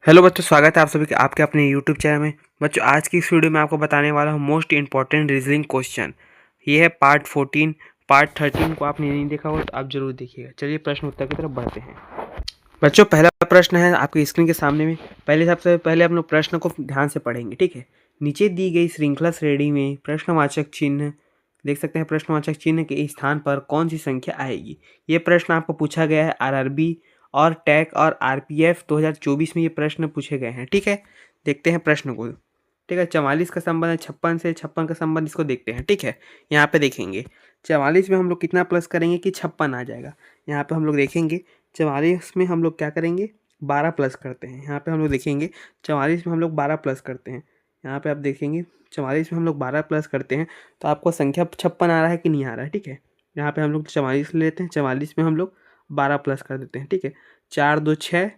Hello बच्चों, स्वागत है आप सभी के आपके अपने यूट्यूब चैनल में। बच्चों, आज की इस वीडियो में आपको बताने वाला हूँ मोस्ट इंपॉर्टेंट रीजनिंग क्वेश्चन। ये है पार्ट 14। पार्ट 13 को आपने नहीं देखा हो तो आप जरूर देखिएगा। चलिए प्रश्न उत्तर की तरफ बढ़ते हैं। बच्चों, पहला प्रश्न है आपकी स्क्रीन के सामने में। सबसे पहले हम लोग प्रश्न को ध्यान से पढ़ेंगे, ठीक है। नीचे दी गई श्रृंखला श्रेणी में प्रश्नवाचक चिन्ह देख सकते हैं। प्रश्नवाचक चिन्ह के स्थान पर कौन सी संख्या आएगी? ये प्रश्न आपको पूछा गया है आरआरबी और टैक और आरपीएफ 2024 में ये प्रश्न पूछे गए हैं, ठीक है। देखते हैं प्रश्न को, ठीक है। 44 का संबंध है 56 से, 56 का संबंध इसको देखते हैं, ठीक है। यहाँ पे देखेंगे 44 में हम लोग कितना प्लस करेंगे कि 56 आ जाएगा। यहाँ पे हम लोग देखेंगे 44 में हम लोग क्या करेंगे, 12 प्लस करते हैं। यहाँ पे हम लोग देखेंगे 44 में हम लोग 12 प्लस करते हैं। यहाँ पे आप देखेंगे 44 में हम लोग 12 प्लस करते हैं तो आपको संख्या 56 आ रहा है कि नहीं आ रहा है, ठीक है। यहाँ पे हम लोग 44 लेते हैं, 44 में हम लोग 12 प्लस कर देते हैं, ठीक है। 4 2 6,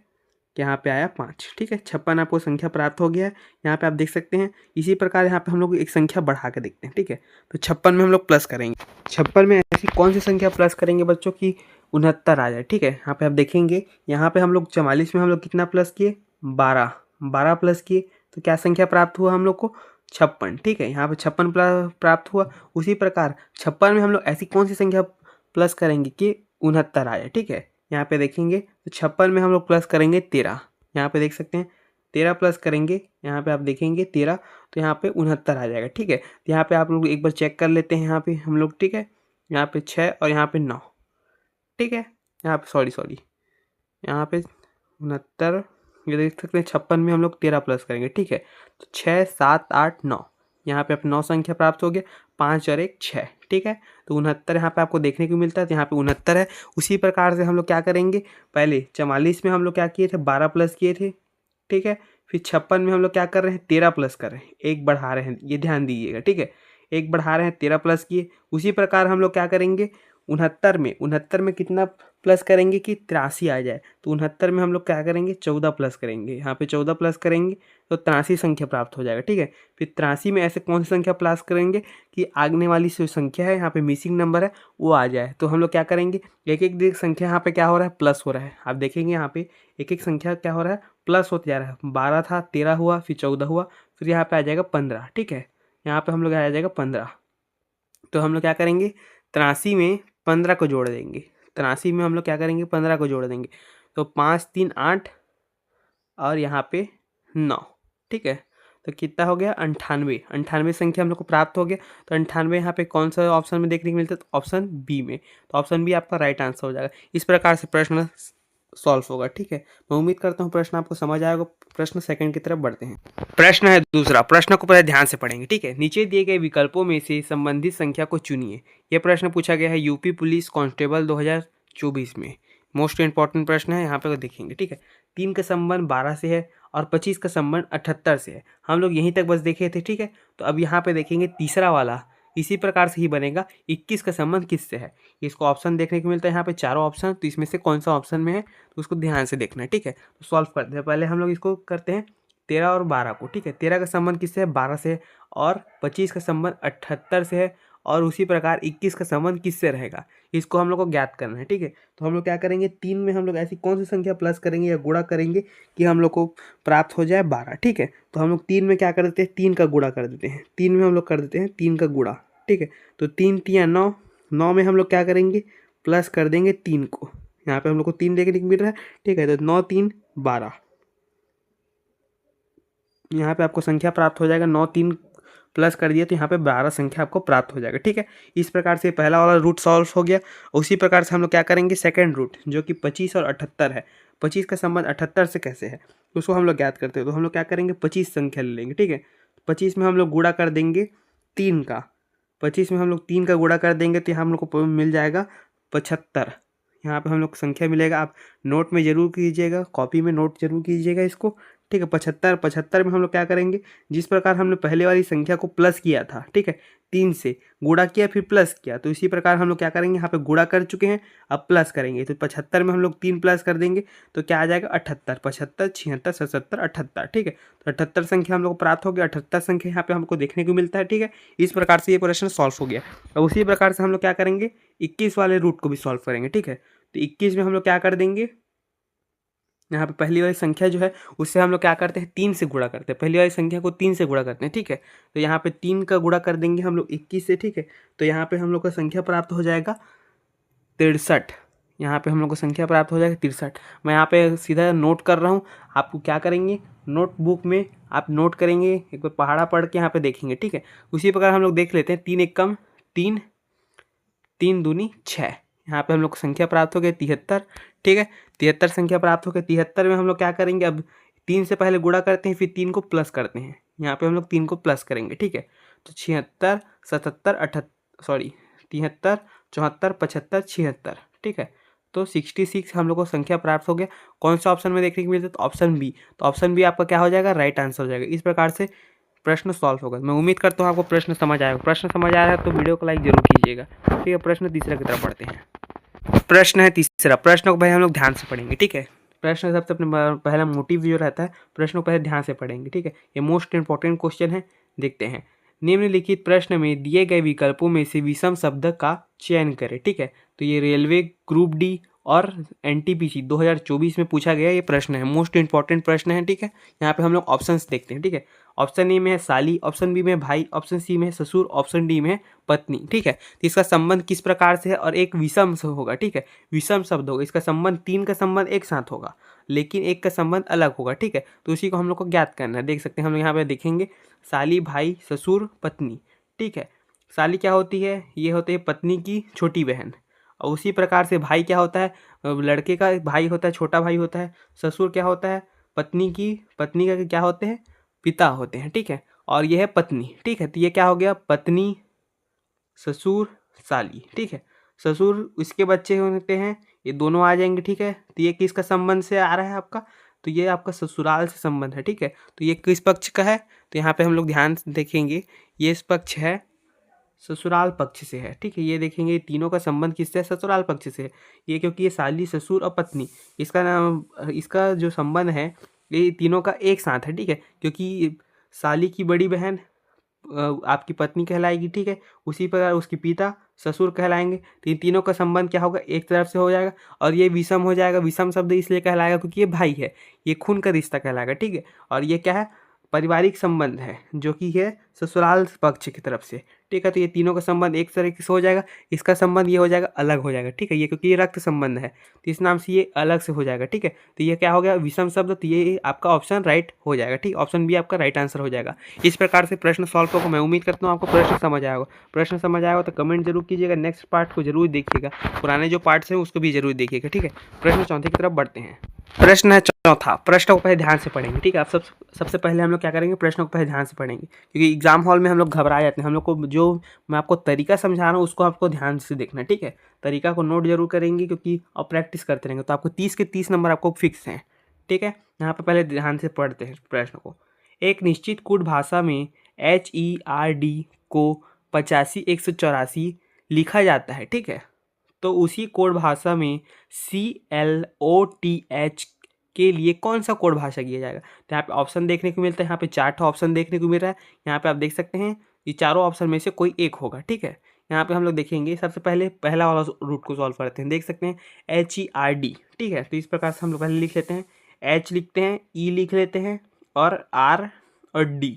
यहाँ पे आया 5, ठीक है। 56 आपको संख्या प्राप्त हो गया है। यहाँ पे आप देख सकते हैं। इसी प्रकार यहाँ पे हम लोग एक संख्या बढ़ा के देखते हैं, ठीक है। तो 56 में हम लोग प्लस करेंगे। 56 में ऐसी कौन सी संख्या प्लस करेंगे बच्चों की 69 आ जाए, ठीक है। यहाँ पे आप देखेंगे, यहाँ पे हम लोग 44 में हम लोग कितना प्लस किए, 12 प्लस किए तो क्या संख्या प्राप्त हुआ हम लोग को, 56, ठीक है। यहाँ पे 56 प्राप्त हुआ। उसी प्रकार 56 में हम लोग ऐसी कौन सी संख्या प्लस करेंगे कि 69 आ जाए, ठीक है। यहाँ पे देखेंगे तो 56 में हम लोग प्लस करेंगे 13। यहाँ पे देख सकते हैं 13 प्लस करेंगे, यहाँ पे आप देखेंगे 13 तो यहाँ पे 69 आ जाएगा, ठीक है। तो यहाँ पे आप लोग एक बार चेक कर लेते हैं। यहाँ पे हम लोग, ठीक है, यहाँ पे 6 और यहाँ पे 9, ठीक है। यहाँ पे सॉरी यहाँ पे 69, ये देख सकते हैं 56 में हम लोग 13 प्लस करेंगे, ठीक है। तो 6 7 8 9, यहाँ पे आप 9 संख्या प्राप्त हो गया। 5 और 1 6, ठीक है। तो 69 यहाँ पे आपको देखने को मिलता है। तो यहाँ पे 69 है। उसी प्रकार से हम लोग क्या करेंगे, पहले 44 में हम लोग क्या किए थे, 12 प्लस किए थे, ठीक है। फिर 56 में हम लोग क्या कर रहे हैं, 13 प्लस कर रहे हैं, एक बढ़ा रहे हैं, ये ध्यान दीजिएगा, ठीक है। एक बढ़ा रहे हैं, 13 प्लस किए। उसी प्रकार हम लोग क्या करेंगे, 69 में कितना प्लस करेंगे कि 83 आ जाए। तो 69 में हम लोग क्या करेंगे, 14 प्लस करेंगे। यहाँ पे 14 प्लस करेंगे तो 83 संख्या प्राप्त हो जाएगा, ठीक है। फिर 83 में ऐसे कौन सी संख्या प्लस करेंगे कि आगने वाली जो संख्या है, यहाँ पे मिसिंग नंबर है, वो आ जाए। तो हम लोग क्या करेंगे, एक एक संख्या यहाँ पे क्या हो रहा है, प्लस हो रहा है। आप देखेंगे यहाँ पे एक एक संख्या क्या हो रहा है, प्लस होते जा रहा है। 12 था, 13 हुआ, फिर 14 हुआ, फिर यहाँ पे आ जाएगा 15, ठीक है। यहाँ पे हम लोग आ जाएगा 15। तो हम लोग क्या करेंगे, 83 में 15 को जोड़ देंगे। 83 में हम लोग क्या करेंगे, 15 को जोड़ देंगे। तो 5 3 8 और यहाँ पे 9, ठीक है। तो कितना हो गया, 98 संख्या हम लोग को प्राप्त हो गया। तो 98 यहाँ पे कौन सा ऑप्शन में देखने को मिलता है, तो ऑप्शन बी में। तो ऑप्शन बी आपका राइट आंसर हो जाएगा। इस प्रकार से प्रश्न सॉल्व होगा, ठीक है। मैं उम्मीद करता हूँ प्रश्न आपको समझ आएगा। प्रश्न सेकंड की तरफ बढ़ते हैं। प्रश्न है दूसरा। प्रश्न को पहले ध्यान से पढ़ेंगे, ठीक है। नीचे दिए गए विकल्पों में से संबंधित संख्या को चुनिए। यह प्रश्न पूछा गया है यूपी पुलिस कांस्टेबल 2024 में। मोस्ट इंपॉर्टेंट प्रश्न है, यहाँ पे देखेंगे, ठीक है। 3 का संबंध 12 से है और 25 का संबंध 78 से है। हम लोग यहीं तक बस देखे थे, ठीक है। तो अब यहाँ पे देखेंगे तीसरा वाला इसी प्रकार से ही बनेगा। 21 का संबंध किससे है, इसको ऑप्शन देखने को मिलता है यहाँ पे, चारों ऑप्शन। तो इसमें से कौन सा ऑप्शन में है तो उसको ध्यान से देखना है, ठीक है। तो सॉल्व करते हैं। पहले हम लोग इसको करते हैं 13 और 12 को, ठीक है। 13 का संबंध किससे है, 12 से है। और 25 का संबंध 78 से है। और उसी प्रकार 21 का संबंध किससे रहेगा, इसको हम लोग को ज्ञात करना है, ठीक है। तो हम लोग क्या करेंगे, 3 में हम लोग ऐसी कौन सी संख्या प्लस करेंगे या गुणा करेंगे कि हम लोग को प्राप्त हो जाए 12, ठीक है। तो हम लोग 3 में क्या कर देते हैं, 3 का गुणा कर देते हैं। 3 में हम लोग कर देते हैं 3 का गुणा, ठीक है। तो 3 3 9, 9 में हम लोग क्या करेंगे, प्लस कर देंगे 3 को। यहाँ पे हम लोग को 3 देखने को मिल रहा है, ठीक है। तो 9 3 12, यहाँ पे आपको संख्या प्राप्त हो जाएगा। 9 3 प्लस कर दिया तो यहाँ पे 12 संख्या आपको प्राप्त हो जाएगा, ठीक है। इस प्रकार से पहला वाला रूट सॉल्व हो गया। उसी प्रकार से हम लोग क्या करेंगे, सेकंड रूट जो कि 25 और 78 है। 25 का संबंध 78 से कैसे है तो उसको हम लोग ज्ञात करते हैं। तो हम लोग क्या करेंगे, 25 संख्या ले लेंगे, ठीक है। 25 में हम लोग गुणा कर देंगे 3 का। 25 में हम लोग 3 का गुणा कर देंगे तो यहाँ हम लोग को मिल जाएगा 75। यहाँ पे हम लोग संख्या मिलेगा। आप नोट में जरूर कीजिएगा, कॉपी में नोट जरूर कीजिएगा इसको, ठीक है। 75 में हम लोग क्या करेंगे, जिस प्रकार हमने पहले वाली संख्या को प्लस किया था, ठीक है, 3 से गुणा किया फिर प्लस किया, तो इसी प्रकार हम लोग क्या करेंगे, यहाँ पे गुणा कर चुके हैं, अब प्लस करेंगे। तो 75 में हम लोग 3 प्लस कर देंगे तो क्या आ जाएगा, 78। 75 76 77 78, ठीक है। तो 78 संख्या हम लोग को प्राप्त हो गया। 78 संख्या यहाँ पे हमको देखने को मिलता है, ठीक है। इस प्रकार से ये प्रश्न सॉल्व हो गया। अब उसी प्रकार से हम लोग क्या करेंगे, 21 वाले रूट को भी सॉल्व करेंगे, ठीक है। तो 21 में हम लोग क्या कर देंगे, यहाँ पे पहली वाली संख्या जो है उससे हम लोग क्या करते हैं 3 से गुणा करते हैं, पहली वाली संख्या को 3 से गुणा करते हैं, ठीक है। तो यहाँ पे 3 का गुणा कर देंगे हम लोग 21 से, ठीक है। तो यहाँ पे हम लोग का संख्या प्राप्त हो जाएगा 63। यहाँ पे हम लोग को संख्या प्राप्त हो जाएगा 63। मैं यहाँ पे सीधा नोट कर रहा हूँ, आपको क्या करेंगे नोटबुक में आप नोट करेंगे, एक बार पहाड़ा पढ़ के यहाँ पे देखेंगे, ठीक है। उसी प्रकार हम लोग देख लेते हैं 3 एकम 3, 3 दूनी 6। यहाँ पे हम लोग को संख्या प्राप्त हो गई 73, ठीक है। 73 संख्या प्राप्त हो गई। 73 में हम लोग क्या करेंगे, अब 3 से पहले गुणा करते हैं, फिर 3 को प्लस करते हैं। यहाँ पे हम लोग 3 को प्लस करेंगे, ठीक है। तो 76, 77, 78 73, 74, 75, 76, ठीक है। तो 66 हम लोग को संख्या प्राप्त हो गया। कौन सा ऑप्शन में देखने को मिलता है, तो ऑप्शन बी। तो ऑप्शन बी आपका क्या हो जाएगा, राइट आंसर हो जाएगा। इस प्रकार से प्रश्न सॉल्व होगा। मैं उम्मीद करता हूँ आपको प्रश्न समझ आएगा। प्रश्न समझ आ रहा है तो वीडियो को लाइक जरूर कीजिएगा, ठीक है। प्रश्न तीसरा की तरफ पढ़ते हैं। प्रश्न है तीसरा। प्रश्न को भाई हम लोग ध्यान से पढ़ेंगे, ठीक है। प्रश्न सबसे अपने पहला मोटिव जो रहता है, प्रश्न को पहले ध्यान से पढ़ेंगे, ठीक है। ये मोस्ट इंपॉर्टेंट क्वेश्चन है, देखते हैं। निम्नलिखित प्रश्न में दिए गए विकल्पों में से विषम शब्द का चयन करें, ठीक है। तो ये रेलवे ग्रुप डी और एनटीपीसी 2024 में पूछा गया ये प्रश्न है, मोस्ट इंपॉर्टेंट प्रश्न है, ठीक है। यहाँ पे हम लोग ऑप्शंस देखते हैं, ठीक है। ऑप्शन ए में है साली, ऑप्शन बी में भाई, ऑप्शन सी में है ससुर, ऑप्शन डी में है पत्नी, ठीक है। तो इसका संबंध किस प्रकार से है, और एक विषम से होगा, ठीक है। विषम शब्द होगा, इसका संबंध 3 का संबंध एक साथ होगा, लेकिन एक का संबंध अलग होगा, ठीक है। तो उसी को हम लोग को ज्ञात करना है। देख सकते हैं हम लोग यहाँ पे देखेंगे साली, भाई, ससुर, पत्नी, ठीक है। साली क्या होती है, ये होती है पत्नी की छोटी बहन। और उसी प्रकार से भाई क्या होता है, लड़के का भाई होता है, छोटा भाई होता है। ससुर क्या होता है, पत्नी का क्या होते हैं, पिता होते हैं, ठीक है। और ये है पत्नी, ठीक है। तो ये क्या हो गया, पत्नी, ससुर, साली, ठीक है। ससुर इसके बच्चे होते हैं, ये दोनों आ जाएंगे, ठीक है। तो ये किसका संबंध से आ रहा है आपका, तो ये आपका ससुराल से संबंध है, ठीक है। तो ये किस पक्ष का है, तो यहाँ पे हम लोग ध्यान से देखेंगे, ये इस पक्ष है, ससुराल पक्ष से है, ठीक है। ये देखेंगे तीनों का संबंध किससे है, ससुराल पक्ष से है। ये क्योंकि ये साली, ससुर और पत्नी, इसका नाम, इसका जो संबंध है ये तीनों का एक साथ है, ठीक है। क्योंकि साली की बड़ी बहन आपकी पत्नी कहलाएगी, ठीक है। उसी प्रकार उसके पिता ससुर कहलाएंगे। तो इन तीनों का संबंध क्या होगा, एक तरफ से हो जाएगा। और ये विषम हो जाएगा। विषम शब्द इसलिए कहलाएगा क्योंकि ये भाई है, ये खून का रिश्ता कहलाएगा, ठीक है। और ये क्या है, पारिवारिक संबंध है, जो कि है ससुराल पक्ष की तरफ से, ठीक है। तो ये तीनों का संबंध एक तरीके से हो जाएगा। इसका संबंध ये हो जाएगा अलग हो जाएगा, ठीक है। ये क्योंकि ये रक्त संबंध है, तो इस नाम से ये अलग से हो जाएगा, ठीक है। तो ये क्या हो गया, विषम शब्द। तो ये आपका ऑप्शन राइट हो जाएगा, ठीक। ऑप्शन बी आपका राइट आंसर हो जाएगा। इस प्रकार से प्रश्न सॉल्व होगा। मैं उम्मीद करता हूँ आपको प्रश्न समझ आएगा। प्रश्न समझ आएगा तो कमेंट जरूर कीजिएगा। नेक्स्ट पार्ट को जरूर देखिएगा, पुराने जो पार्ट्स हैं उसको भी जरूर देखिएगा, ठीक है। प्रश्न चौथे की तरफ बढ़ते हैं। प्रश्न है चौथा। प्रश्न को पहले ध्यान से पढ़ेंगे, ठीक है। आप सबसे पहले हम लोग क्या करेंगे, प्रश्न को पहले ध्यान से पढ़ेंगे, क्योंकि एग्जाम हॉल में हम लोग घबरा जाते हैं। हम लोग को जो मैं आपको तरीका समझा रहा हूँ उसको आपको ध्यान से देखना है, ठीक है। तरीका को नोट जरूर करेंगे, क्योंकि और प्रैक्टिस करते रहेंगे तो आपको 30 के 30 नंबर आपको फिक्स हैं, ठीक है। यहाँ पे पहले ध्यान से पढ़ते हैं प्रश्न को। एक निश्चित कूट भाषा में HERD को 85 184 लिखा जाता है, ठीक है। तो उसी कोड भाषा में CLOTH के लिए कौन सा कोड भाषा किया जाएगा। तो यहाँ पे ऑप्शन देखने को मिलता है, यहाँ पे 4 ऑप्शन देखने को मिल रहा है। यहाँ पे आप देख सकते हैं ये चारों ऑप्शन में से कोई एक होगा, ठीक है। यहाँ पे हम लोग देखेंगे, सबसे पहले पहला वाला रूट को सॉल्व करते हैं। देख सकते हैं HERD, ठीक है। तो इस प्रकार से हम लोग पहले लिख लेते हैं, H लिखते हैं, E लिख लेते हैं, और R और D,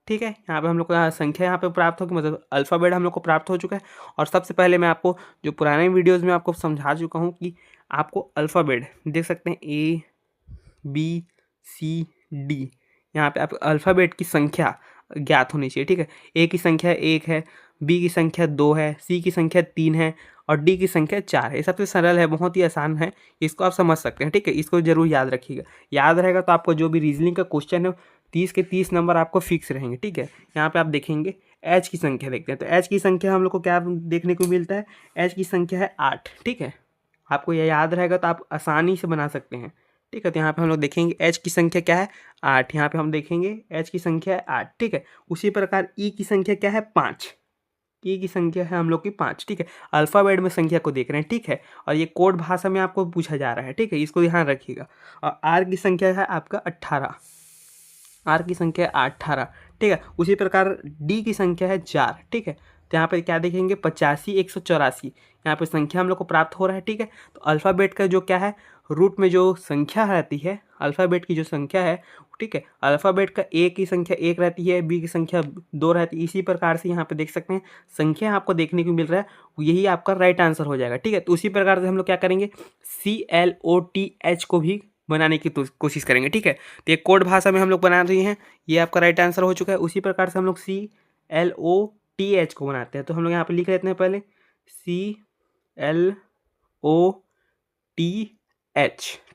ठीक है। यहाँ पे हम लोग को संख्या यहाँ पे प्राप्त होगी, मतलब अल्फ़ाबेट हम लोग को प्राप्त हो चुका है। और सबसे पहले मैं आपको जो पुराने वीडियोज़ में आपको समझा चुका हूँ कि आपको अल्फ़ाबेट देख सकते हैं ABCD, यहाँ पे आप अल्फ़ाबेट की संख्या ज्ञात होनी चाहिए, ठीक है। A की संख्या 1 है, B की संख्या 2 है, C की संख्या 3 है, और D की संख्या 4 है। ये सबसे सरल है, बहुत ही आसान है, इसको आप समझ सकते हैं, ठीक है। इसको जरूर याद रखिएगा। याद रहेगा तो आपको जो भी रीजनिंग का क्वेश्चन है 30 के 30 नंबर आपको फिक्स रहेंगे, ठीक है। यहाँ पे आप देखेंगे H की संख्या देखते हैं। तो H की संख्या हम लोग को क्या देखने को मिलता है, H की संख्या है 8, ठीक है। आपको यह याद रहेगा तो आप आसानी से बना सकते हैं, ठीक है। तो यहाँ पे हम लोग देखेंगे H की संख्या क्या है, 8। यहाँ पे हम देखेंगे H की संख्या है 8, ठीक है। उसी प्रकार E की संख्या क्या है, 5। E की संख्या है हम लोग की 5, ठीक है। अल्फ़ाबेट में संख्या को देख रहे हैं, ठीक है। और ये कोड भाषा में आपको पूछा जा रहा है, ठीक है। इसको ध्यान रखिएगा। और R की संख्या है आपका 18, R की संख्या है 18, ठीक है। उसी प्रकार D की संख्या है 4, ठीक है। तो यहाँ पे क्या देखेंगे, 85 184, यहाँ पे संख्या हम लोग को प्राप्त हो रहा है, ठीक है। तो अल्फ़ाबेट का जो क्या है रूट में जो संख्या रहती है, अल्फ़ाबेट की जो संख्या है, ठीक है, अल्फ़ाबेट का ए की संख्या 1 रहती है, बी की संख्या 2 रहती है। इसी प्रकार से यहाँ पे देख सकते हैं संख्या आपको देखने को मिल रहा है, यही आपका राइट आंसर हो जाएगा, ठीक है। तो उसी प्रकार से हम लोग क्या करेंगे, CLOTH को भी बनाने की कोशिश करेंगे, ठीक है। तो ये कोड भाषा में हम लोग बना रहे हैं, ये आपका राइट आंसर हो चुका है। उसी प्रकार से हम लोग CLOTH को बनाते हैं। तो हम लोग यहाँ पे लिख लेते हैं पहले CLOTH,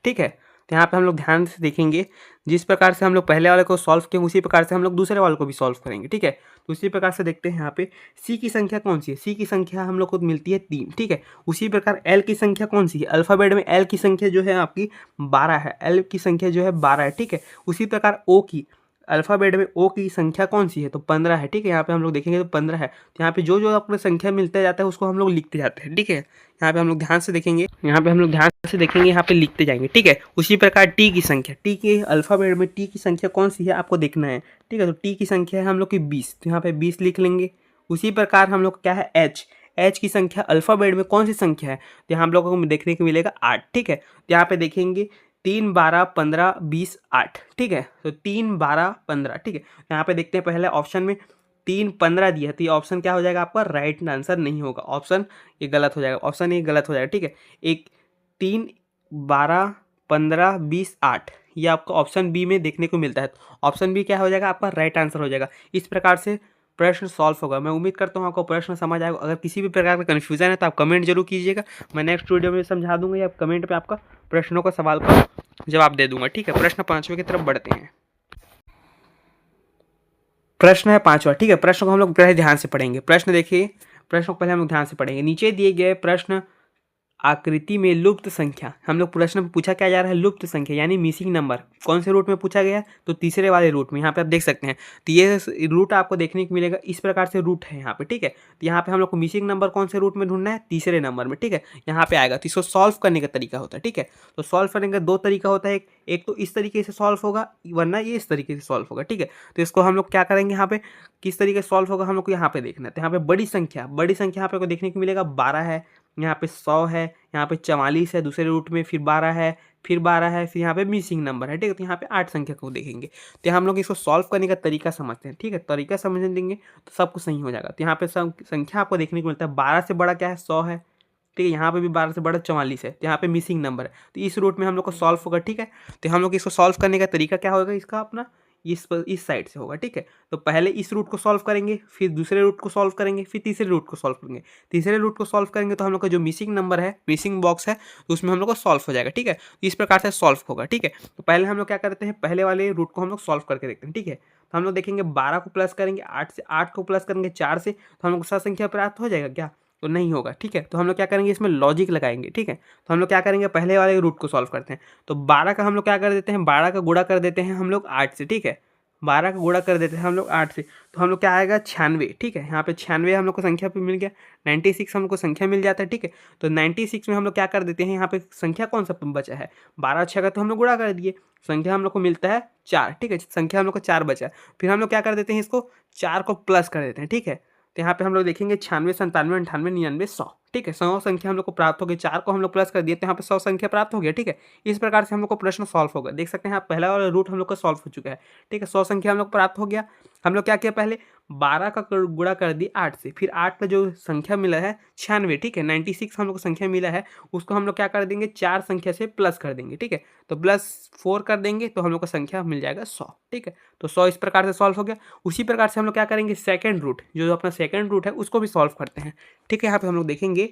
ठीक है। तो यहाँ पे हम लोग ध्यान से देखेंगे, जिस प्रकार से हम लोग पहले वाले को सॉल्व किए उसी प्रकार से हम लोग दूसरे वाले को भी सॉल्व करेंगे, ठीक है। तो उसी प्रकार से देखते हैं यहाँ पे सी की संख्या कौन सी है, सी की संख्या हम लोग को मिलती है 3, ठीक है। उसी प्रकार एल की संख्या कौन सी है, अल्फ़ाबेट में एल की संख्या जो है आपकी 12 है, एल की संख्या जो है 12 है, ठीक है। उसी प्रकार ओ की, अल्फ़ाबेट में ओ की संख्या कौन सी है, तो 15 है, ठीक है। यहाँ पे हम लोग देखेंगे तो 15 है। तो यहाँ पे जो जो अपने संख्या मिलता जाता है उसको हम लोग लिखते जाते हैं, ठीक है। यहाँ पे हम लोग ध्यान से देखेंगे, यहाँ पे लिखते जाएंगे, ठीक है। उसी प्रकार टी की संख्या, टी के अल्फ़ाबेट में टी की संख्या कौन सी है आपको देखना है, ठीक है। तो टी की संख्या है हम लोग की 20, तो यहाँ पे 20 लिख लेंगे। उसी प्रकार हम लोग क्या है एच की संख्या अल्फ़ाबेट में कौन सी संख्या है, तो यहाँ हम लोगों को देखने को मिलेगा 8, ठीक है। तो यहाँ पे देखेंगे 3, 12, 15, 20, 8, ठीक है। तो 3, 12, 15, ठीक है। यहाँ पे देखते हैं पहले ऑप्शन में 3, 15 दिया है, तो ये ऑप्शन क्या हो जाएगा आपका, राइट आंसर नहीं होगा, ऑप्शन ये गलत हो जाएगा, ऑप्शन ये गलत हो जाएगा, ठीक है। 3, 12, 15, 20, 8 ये आपको ऑप्शन बी में देखने को मिलता है। तो ऑप्शन बी क्या हो जाएगा आपका, राइट आंसर हो जाएगा। इस प्रकार से प्रश्न सॉल्व होगा। मैं उम्मीद करता हूँ आपको प्रश्न समझ आएगा। अगर किसी भी प्रकार का कन्फ्यूजन है तो आप कमेंट जरूर कीजिएगा, मैं नेक्स्ट वीडियो में समझा दूंगा, या कमेंट पे आपका प्रश्नों का सवाल का जवाब दे दूंगा, ठीक है। प्रश्न 5वें की तरफ बढ़ते हैं। प्रश्न है 5वां, ठीक है। प्रश्न को हम लोग पहले ध्यान से पढ़ेंगे। प्रश्न देखिए, प्रश्न को पहले हम लोग ध्यान से पढ़ेंगे। नीचे दिए गए प्रश्न आकृति में लुप्त संख्या, हम लोग प्रश्न में पूछा क्या जा रहा है, लुप्त संख्या यानी मिसिंग नंबर कौन से रूट में पूछा गया है, तो तीसरे वाले रूट में। यहाँ पे आप देख सकते हैं, तो ये रूट आपको देखने को मिलेगा, इस प्रकार से रूट है यहाँ पे, ठीक है। तो यहाँ पे हम लोग को मिसिंग नंबर कौन से रूट में ढूंढना है, तीसरे नंबर में, ठीक है। यहाँ पे आएगा, तो इसको सॉल्व करने का तरीका होता है, ठीक है। तो सॉल्व करने का 2 तरीका होता है, एक तो इस तरीके से सॉल्व होगा, वरना ये इस तरीके से सॉल्व होगा, ठीक है। तो इसको हम लोग क्या करेंगे, यहाँ पे किस तरीके से सॉल्व होगा हम लोग को यहाँ पे देखना है। तो यहाँ पे बड़ी संख्या यहाँ पे को देखने को मिलेगा 12 है, यहाँ पे 100 है, यहाँ पे 44 है दूसरे रूट में, फिर 12 है, फिर 12 है, फिर यहाँ पे मिसिंग नंबर है, ठीक है। तो यहाँ पे 8 संख्या को देखेंगे। तो हम लोग इसको सॉल्व करने का तरीका समझते हैं, ठीक है। तरीका समझने देंगे तो सब कुछ सही हो जाएगा। तो यहाँ पे सब संख्या आपको देखने को मिलता है, 12 से बड़ा क्या है, 100 है, ठीक है। यहाँ पे भी 12 से बड़ा 44 है, तो यहाँ पे मिसिंग नंबर है, तो इस रूट में हम लोग को सॉल्व होगा, ठीक है। तो हम लोग इसको सॉल्व करने का तरीका क्या होगा, इसका अपना इस साइड से होगा, ठीक है। तो पहले इस रूट को सॉल्व करेंगे, फिर दूसरे रूट को सॉल्व करेंगे, फिर तीसरे रूट को सॉल्व करेंगे। तीसरे रूट को सॉल्व करेंगे तो हम लोग का जो मिसिंग नंबर है, मिसिंग बॉक्स है, तो उसमें हम लोग को सॉल्व हो जाएगा, ठीक है। तो इस प्रकार से सॉल्व होगा, ठीक है। तो पहले हम लोग क्या करते हैं, पहले वाले रूट को हम लोग सॉल्व करके देखते हैं, ठीक है। तो हम लोग देखेंगे 12 को प्लस करेंगे 8 से, 8 को प्लस करेंगे 4 से, तो हम लोग सही संख्या प्राप्त हो जाएगा क्या, तो नहीं होगा, ठीक है। तो हम लोग क्या करेंगे, इसमें लॉजिक लगाएंगे, ठीक है। तो हम लोग क्या करेंगे, पहले वाले रूट को सॉल्व करते हैं। तो 12 का हम लोग क्या कर देते हैं, 12 का गुणा कर देते हैं हम लोग 8 से, ठीक है। 12 का गुणा कर देते हैं हम लोग 8 से, तो हम लोग क्या आएगा 96, ठीक है। यहाँ पे 96 हम लोग को संख्या पे मिल गया, 96 हम लोग को संख्या मिल जाता है, ठीक है। तो 96 में हम लोग क्या कर देते हैं, यहाँ पे संख्या कौन सा बचा है, 12 6 का तो हम लोग गुणा कर दिए, संख्या हम लोग को मिलता है 4, ठीक है। संख्या हम लोग को 4 बचा, फिर हम लोग क्या कर देते हैं, इसको 4 को प्लस कर देते हैं, ठीक है। तो यहाँ पे हम लोग देखेंगे 96, 97, 98, 99, 100, ठीक है। 100 संख्या हम लोग को प्राप्त हो गई, 4 को हम लोग प्लस कर दिए, तो यहाँ पे 100 संख्या प्राप्त हो गया, ठीक है। इस प्रकार से हम लोग को प्रश्न सॉल्व होगा। देख सकते हैं आप, पहला वाला रूट हम लोग का सॉल्व हो चुका है, ठीक है। 100 संख्या हम लोग प्राप्त हो गया। हम लोग क्या किया, पहले 12 का गुणा कर दिए 8 से, फिर 8 का जो संख्या मिला है 96, ठीक है। 96 हम लोग को संख्या मिला है, उसको हम लोग क्या कर देंगे, 4 संख्या से प्लस कर देंगे, ठीक है। तो +4 कर देंगे तो हम लोग को संख्या मिल जाएगा 100, ठीक है। तो 100 इस प्रकार से सॉल्व हो गया। उसी प्रकार से हम लोग क्या करेंगे, सेकंड रूट, जो अपना सेकंड रूट है उसको भी सॉल्व करते हैं, ठीक है। यहाँ पे हम लोग देखेंगे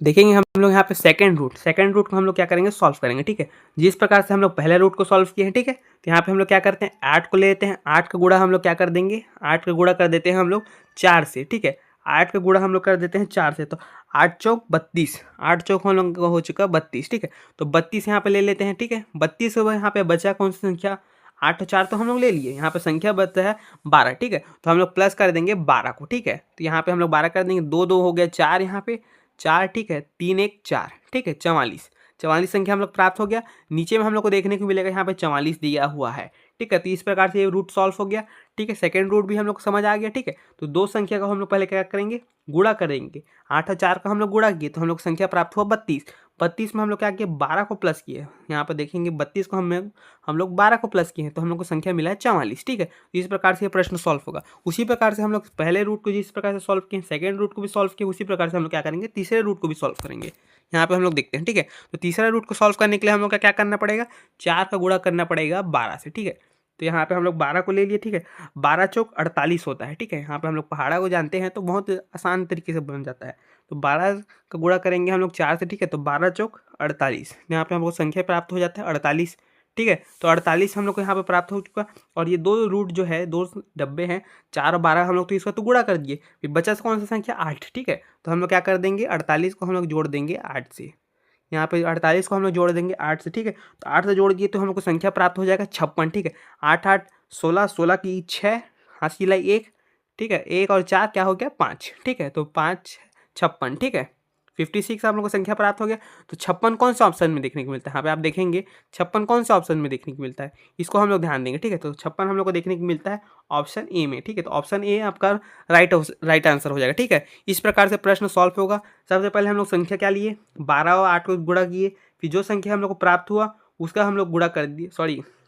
हम लोग यहाँ पे सेकंड रूट को हम लोग क्या करेंगे, सॉल्व करेंगे, ठीक है। जिस प्रकार से हम लोग पहले रूट को सॉल्व किए हैं, ठीक है। तो यहाँ पे हम लोग क्या करते हैं, 8 को ले लेते हैं, 8 का गुणा हम लोग क्या कर देंगे, 8 का गुणा कर देते हैं हम लोग 4 से, ठीक है। 8 का गुणा हम लोग कर देते हैं 4 से, तो 8 चौक 32, 8 चौक हम लोग का हो चुका 32, ठीक है। तो 32 यहाँ पे ले लेते हैं, ठीक है। 32 यहाँ पे बचा कौन सी संख्या, 8 और 4 तो हम लोग ले लिए, यहाँ पे संख्या बचता है 12, ठीक है। तो हम लोग प्लस कर देंगे 12 को, ठीक है। तो यहाँ पे हम लोग 12 कर देंगे, 2 2 हो गया 4, यहाँ पे 4, ठीक है। 3 1 4, ठीक है। 44 संख्या हम लोग प्राप्त हो गया। नीचे में हम लोग को देखने को मिलेगा यहाँ पे 44 दिया हुआ है, ठीक है। तो इस प्रकार से ये रूट सॉल्व हो गया, ठीक है। सेकंड रूट भी हम लोग को समझ आ गया, ठीक है। तो दो संख्या का हम लोग पहले क्या करेंगे, गुणा करेंगे। 8 और 4 का हम लोग गुणा किए तो हम लोग संख्या प्राप्त हुआ 32। 32 में हम लोग क्या किए, 12 को प्लस किए। यहाँ पर देखेंगे 32 को हम लोग 12 को प्लस किए हैं तो हम लोग को संख्या मिला है 44, ठीक है। तो इस प्रकार से ये प्रश्न सॉल्व होगा। उसी प्रकार से हम लोग पहले रूट को जिस प्रकार से सॉल्व किए, सेकंड रूट को भी सॉल्व किए, उसी प्रकार से हम लोग क्या करेंगे, तीसरे रूट को भी सॉल्व करेंगे। यहाँ पे हम लोग देखते हैं, ठीक है। तो तीसरा रूट को सॉल्व करने के लिए हम लोग का क्या करना पड़ेगा, 4 का गुणा करना पड़ेगा 12 से, ठीक है। तो यहाँ पे हम लोग 12 को ले लिए, ठीक है। 12 चौक 48 होता है, ठीक है। यहाँ पे हम लोग पहाड़ा को जानते हैं तो बहुत आसान तरीके से बन जाता है। तो 12 का गुणा करेंगे हम लोग 4 से, ठीक है। तो 12 चौक 48, यहाँ पे हमको संख्या प्राप्त हो जाता है 48, ठीक है। तो 48 हम लोग को यहाँ पे प्राप्त हो चुका। और ये दो रूट जो है, दो डब्बे हैं, 4 और 12 हम लोग तो इसका तो गुणा कर दिए। फिर बचा कौन सा संख्या, 8, ठीक है। तो हम लोग क्या कर देंगे, 48 को हम लोग जोड़ देंगे 8 से। यहाँ पे 48 को हम लोग जोड़ देंगे 8 से, ठीक है। तो 8 से जोड़ दिए तो हम लोग को संख्या प्राप्त हो जाएगा 56, ठीक है। 8 8 16, 16 की 6, हासिल 1, ठीक है। 1 और 4 क्या हो गया, 5, ठीक है। तो 5 56, ठीक है। 56 हम लोग को संख्या प्राप्त हो गया। तो 56 कौन सा ऑप्शन में देखने को मिलता है, यहाँ पे आप देखेंगे 56 कौन सा ऑप्शन में देखने को मिलता है, इसको हम लोग ध्यान देंगे, ठीक है। तो 56 हम लोग को देखने को मिलता है ऑप्शन ए में, ठीक है। तो ऑप्शन ए आपका राइट आंसर हो जाएगा, ठीक है। इस प्रकार से प्रश्न सॉल्व होगा। सबसे पहले हम लोग संख्या क्या लिए, 12 और 8 को गुणा किए। फिर जो संख्या हम लोग को प्राप्त हुआ उसका हम लोग गुणा कर दिए,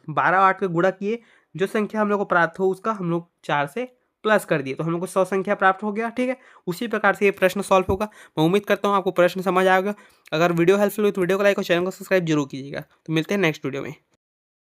12 और 8 को गुणा किए। जो संख्या हम लोग को प्राप्त हो उसका हम लोग 4 से प्लस कर दिए तो हम लोग को 100 संख्या प्राप्त हो गया, ठीक है। उसी प्रकार से ये प्रश्न सॉल्व होगा। मैं उम्मीद करता हूँ आपको प्रश्न समझ आएगा। अगर वीडियो हेल्पफुल हुई तो वीडियो को लाइक और चैनल को सब्सक्राइब जरूर कीजिएगा। तो मिलते हैं नेक्स्ट वीडियो में।